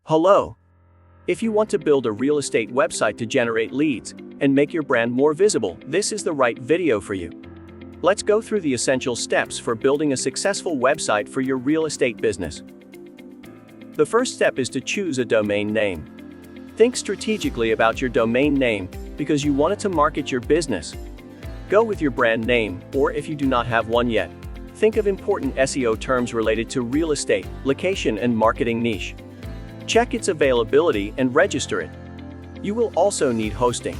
Hello! If you want to build a real estate website to generate leads and make your brand more visible, this is the right video for you. Let's go through the essential steps for building a successful website for your real estate business. The first step is to choose a domain name. Think strategically about your domain name because you want it to market your business. Go with your brand name, or if you do not have one yet, think of important SEO terms related to real estate, location, and marketing niche. Check its availability and register it. You will also need hosting.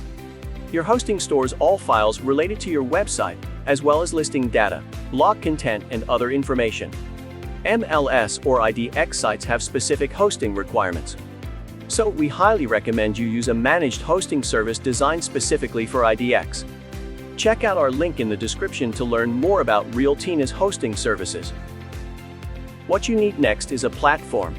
Your hosting stores all files related to your website, as well as listing data, blog content, and other information. MLS or IDX sites have specific hosting requirements. So we highly recommend you use a managed hosting service designed specifically for IDX. Check out our link in the description to learn more about Realtyna's hosting services. What you need next is a platform.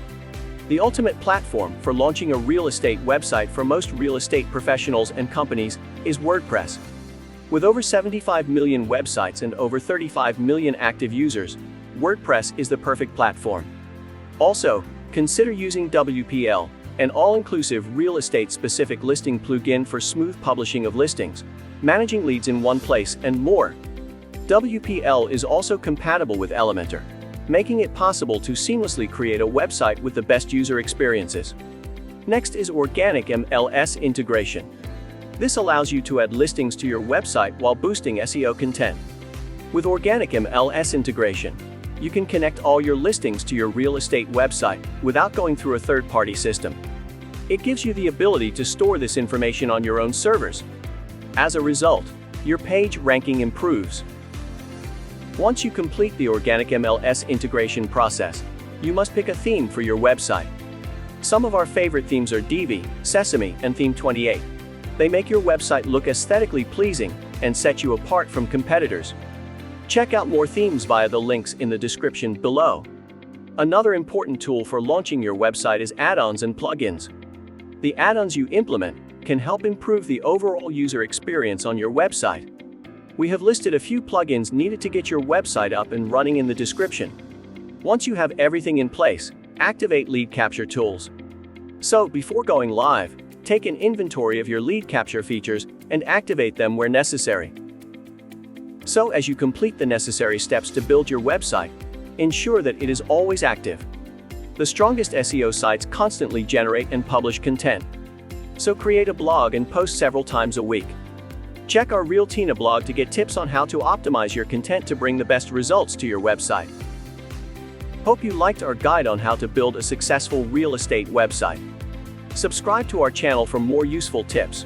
The ultimate platform for launching a real estate website for most real estate professionals and companies is WordPress. With over 75 million websites and over 35 million active users, WordPress is the perfect platform. Also, consider using WPL, an all-inclusive real estate-specific listing plugin for smooth publishing of listings, managing leads in one place, and more. WPL is also compatible with Elementor, making it possible to seamlessly create a website with the best user experiences. Next is organic MLS integration. This allows you to add listings to your website while boosting SEO content. With organic MLS integration, you can connect all your listings to your real estate website without going through a third-party system. It gives you the ability to store this information on your own servers. As a result, your page ranking improves. Once you complete the organic MLS integration process, you must pick a theme for your website. Some of our favorite themes are Divi, Sesame, and Theme 28. They make your website look aesthetically pleasing and set you apart from competitors. Check out more themes via the links in the description below. Another important tool for launching your website is add-ons and plugins. The add-ons you implement can help improve the overall user experience on your website. We have listed a few plugins needed to get your website up and running in the description. Once you have everything in place, activate lead capture tools. So, before going live, take an inventory of your lead capture features and activate them where necessary. So, as you complete the necessary steps to build your website, ensure that it is always active. The strongest SEO sites constantly generate and publish content. So create a blog and post several times a week. Check our Realtyna blog to get tips on how to optimize your content to bring the best results to your website. Hope you liked our guide on how to build a successful real estate website. Subscribe to our channel for more useful tips.